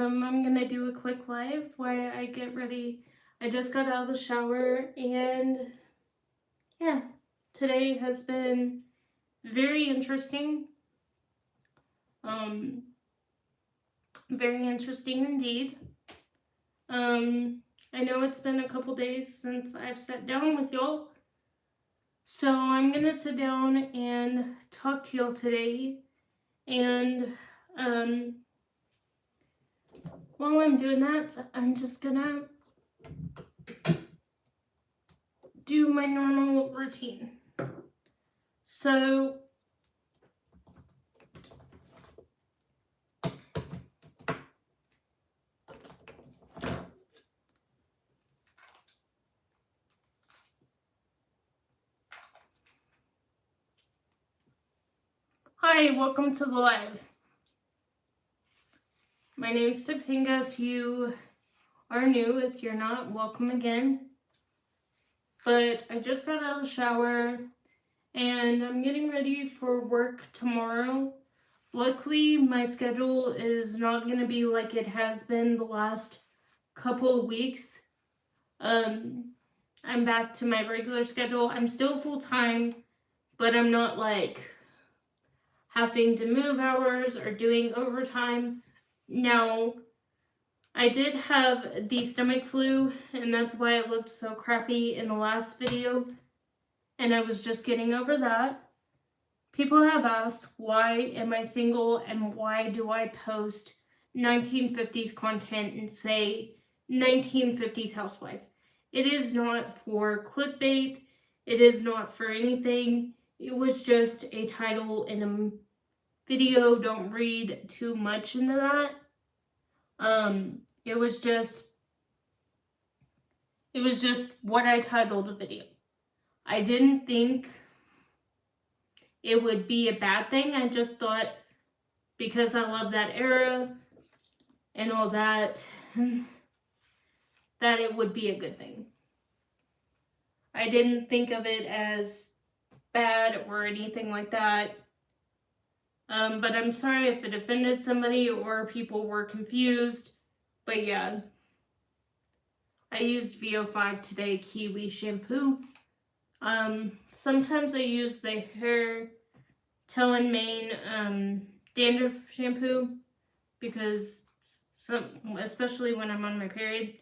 I'm gonna do a quick live while I get ready. I just got out of the shower and yeah, today has been very interesting. Um, Very interesting indeed. I know it's been a couple days since I've sat down with y'all, so I'm gonna sit down and talk to y'all today. And um, while I'm doing that, I'm just gonna do my normal routine. So, hi, welcome to the live. My name's Topanga. If you are new, if you're not, welcome again. But I just got out of the shower and I'm getting ready for work tomorrow. Luckily, my schedule is not going to be like it has been the last couple of weeks. I'm back to my regular schedule. I'm still full time, but I'm not like having to move hours or doing overtime. Now, I did have the stomach flu, and that's why I looked so crappy in the last video, and I was just getting over that. People have asked, why am I single and why do I post 1950s content and say 1950s housewife? It is not for clickbait. It is not for anything. It was just a title in a video. Don't read too much into that. It was just what I titled the video. I didn't think it would be a bad thing. I just thought because I love that era and all that, that it would be a good thing. I didn't think of it as bad or anything like that. But I'm sorry if it offended somebody or people were confused. But yeah, I used VO5 today Kiwi shampoo. Sometimes I use the Hair Toe and Mane dandruff shampoo because especially when I'm on my period,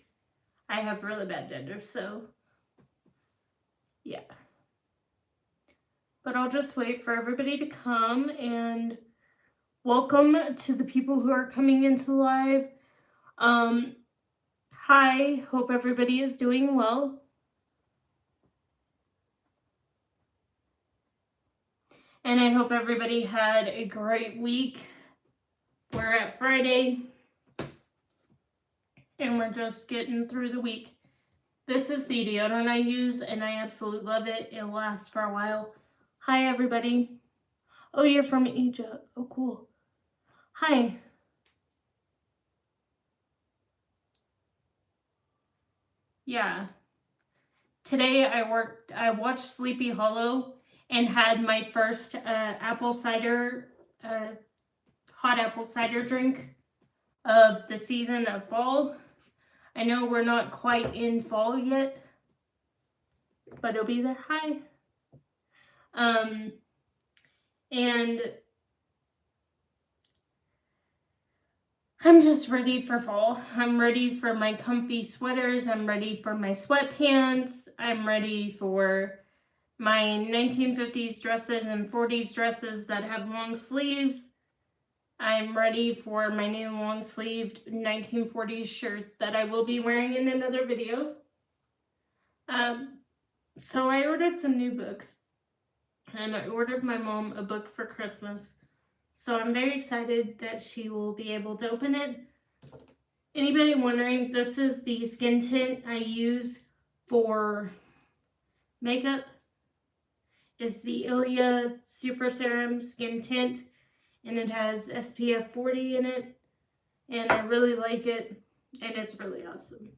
I have really bad dandruff, so yeah. But I'll just wait for everybody to come, and welcome to the people who are coming into live. Hi, hope everybody is doing well. And I hope everybody had a great week. We're at Friday, and we're just getting through the week. This is the deodorant I use, and I absolutely love it. It lasts for a while. Hi, everybody. Oh, you're from Egypt. Oh, cool. Hi. Yeah. Today I watched Sleepy Hollow and had my first apple cider, hot apple cider drink of the season of fall. I know we're not quite in fall yet, but it'll be there. Hi. And I'm just ready for fall. I'm ready for my comfy sweaters. I'm ready for my sweatpants. I'm ready for my 1950s dresses and 40s dresses that have long sleeves. I'm ready for my new long-sleeved 1940s shirt that I will be wearing in another video. So I ordered some new books, and I ordered my mom a book for Christmas. So I'm very excited that she will be able to open it. Anybody wondering, this is the skin tint I use for makeup. It's the Ilia Super Serum Skin Tint, and it has SPF 40 in it, and I really like it, and it's really awesome.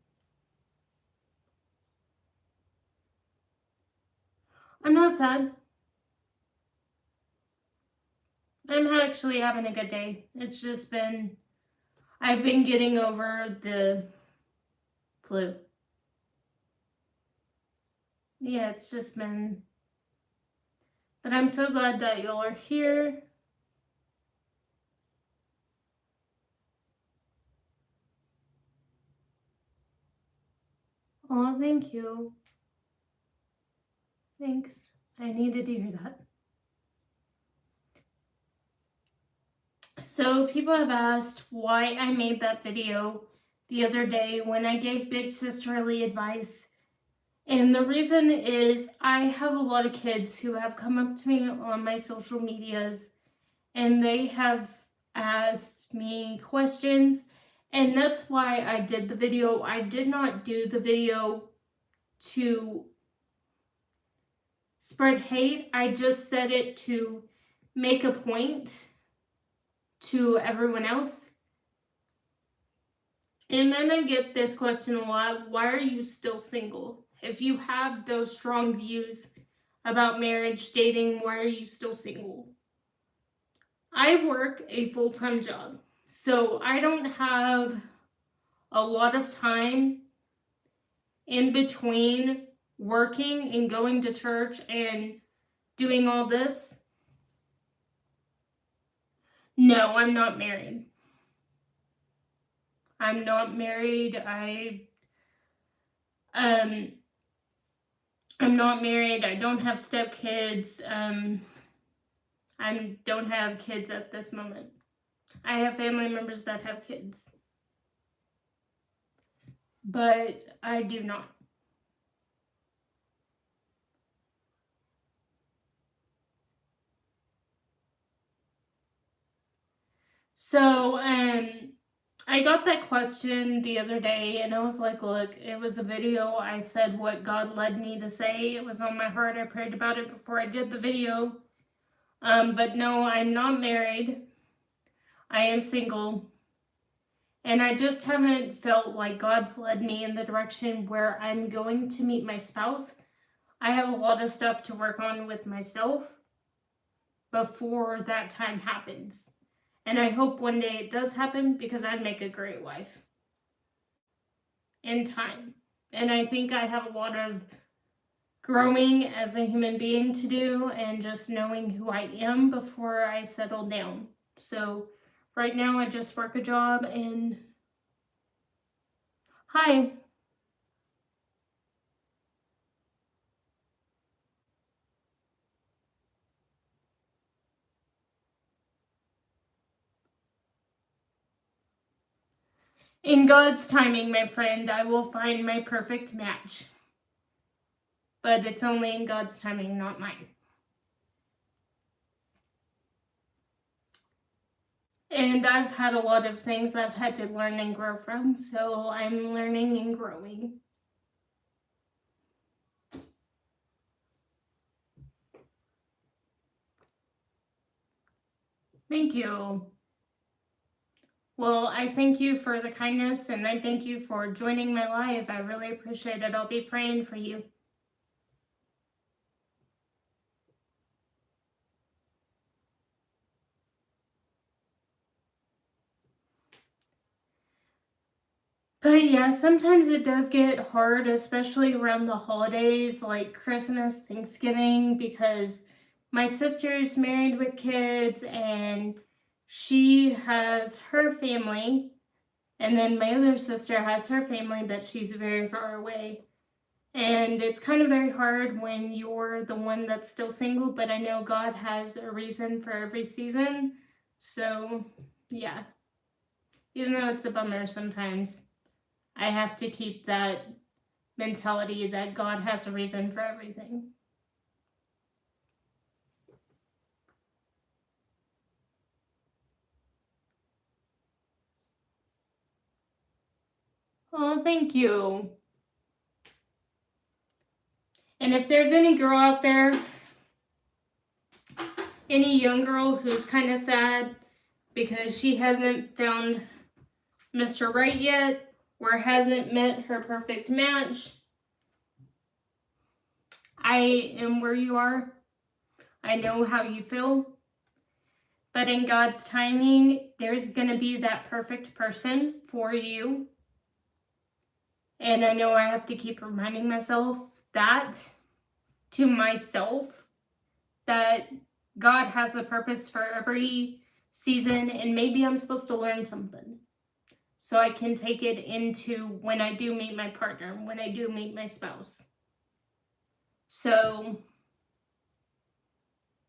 I'm not sad. I'm actually having a good day. It's just been I've been getting over the flu. Yeah, it's just been. But I'm so glad that y'all are here. Oh, thank you. Thanks. I needed to hear that. So people have asked why I made that video the other day when I gave big sisterly advice. And the reason is I have a lot of kids who have come up to me on my social medias and they have asked me questions, and that's why I did the video. I did not do the video to spread hate. I just said it to make a point to everyone else. And then I get this question a lot: why are you still single? If you have those strong views about marriage, dating, why are you still single? I work a full-time job, so I don't have a lot of time in between working and going to church and doing all this. No, I'm not married. I'm not married. I'm not married. I don't have stepkids. I don't have kids at this moment. I have family members that have kids, but I do not. So, I got that question the other day and I was like, look, it was a video. I said what God led me to say. It was on my heart. I prayed about it before I did the video. But no, I'm not married. I am single. And I just haven't felt like God's led me in the direction where I'm going to meet my spouse. I have a lot of stuff to work on with myself before that time happens. And I hope one day it does happen because I'd make a great wife in time. And I think I have a lot of growing as a human being to do and just knowing who I am before I settle down. So right now I just work a job and hi. In God's timing, my friend, I will find my perfect match. But it's only in God's timing, not mine. And I've had a lot of things I've had to learn and grow from, so I'm learning and growing. Thank you. Well, I thank you for the kindness and I thank you for joining my live. I really appreciate it. I'll be praying for you. But yeah, sometimes it does get hard, especially around the holidays like Christmas, Thanksgiving, because my sister's married with kids and she has her family. And then my other sister has her family, but she's very far away. And it's kind of very hard when you're the one that's still single, but I know God has a reason for every season. So, yeah. Even though it's a bummer sometimes, I have to keep that mentality that God has a reason for everything. Oh, thank you. And if there's any girl out there, any young girl who's kind of sad because she hasn't found Mr. Right yet or hasn't met her perfect match, I am where you are. I know how you feel. But in God's timing, there's going to be that perfect person for you. And I know I have to keep reminding myself that to myself, that God has a purpose for every season, and maybe I'm supposed to learn something so I can take it into when I do meet my partner, when I do meet my spouse. So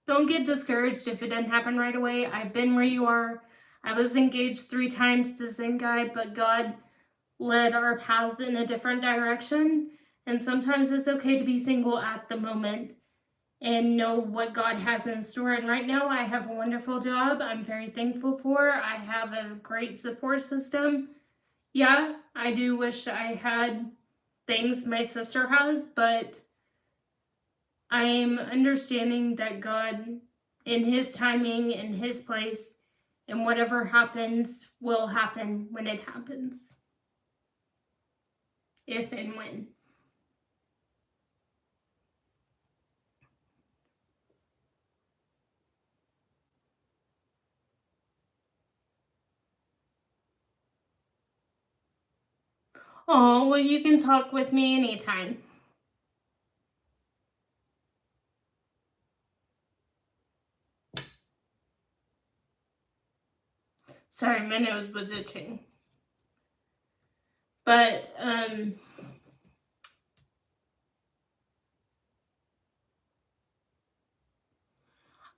don't get discouraged if it didn't happen right away. I've been where you are. I was engaged 3 times to the same guy, but God led our paths in a different direction. And sometimes it's okay to be single at the moment and know what God has in store. And right now I have a wonderful job I'm very thankful for. I have a great support system. Yeah, I do wish I had things my sister has, but I'm understanding that God, in His timing, in His place, and whatever happens will happen when it happens. If and when. Oh, well, you can talk with me anytime. Sorry, my nose was itching. But,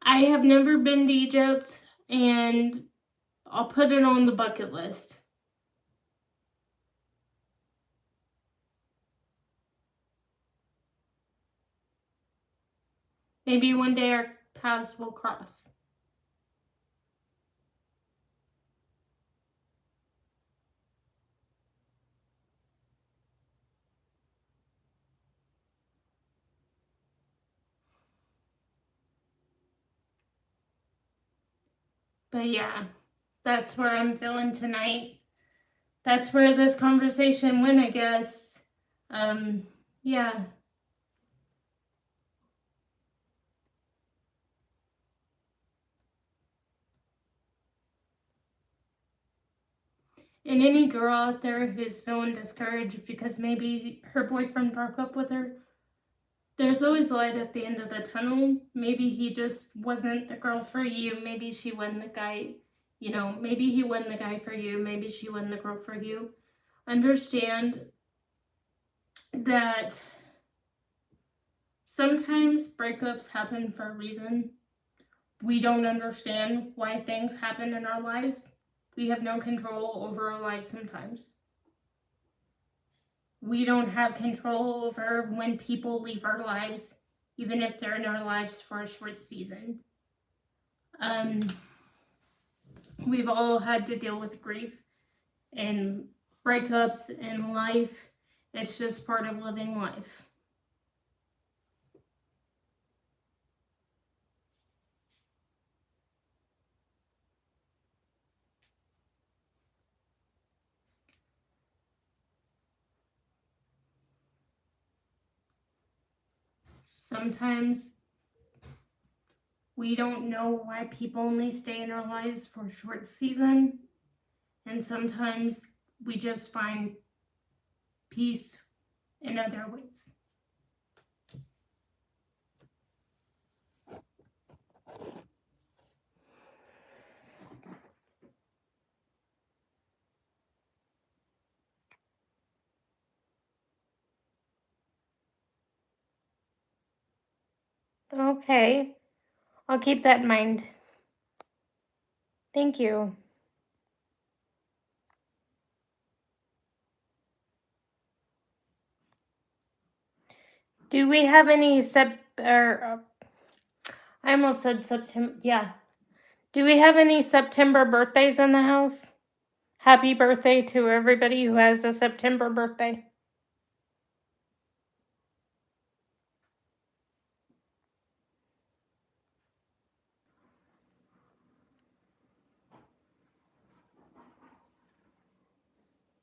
I have never been to Egypt, and I'll put it on the bucket list. Maybe one day our paths will cross. But yeah, that's where I'm feeling tonight. That's where this conversation went, I guess. Yeah. And any girl out there who's feeling discouraged because maybe her boyfriend broke up with her, there's always light at the end of the tunnel. Maybe he just wasn't the girl for you. Maybe she wasn't the guy, maybe he wasn't the guy for you. Maybe she wasn't the girl for you. Understand that sometimes breakups happen for a reason. We don't understand why things happen in our lives. We have no control over our lives sometimes. We don't have control over when people leave our lives, even if they're in our lives for a short season. We've all had to deal with grief and breakups in life. It's just part of living life. Sometimes we don't know why people only stay in our lives for a short season, and sometimes we just find peace in other ways. Okay, I'll keep that in mind. Thank you. Do we have any I almost said September. Yeah. Do we have any September birthdays in the house? Happy birthday to everybody who has a September birthday.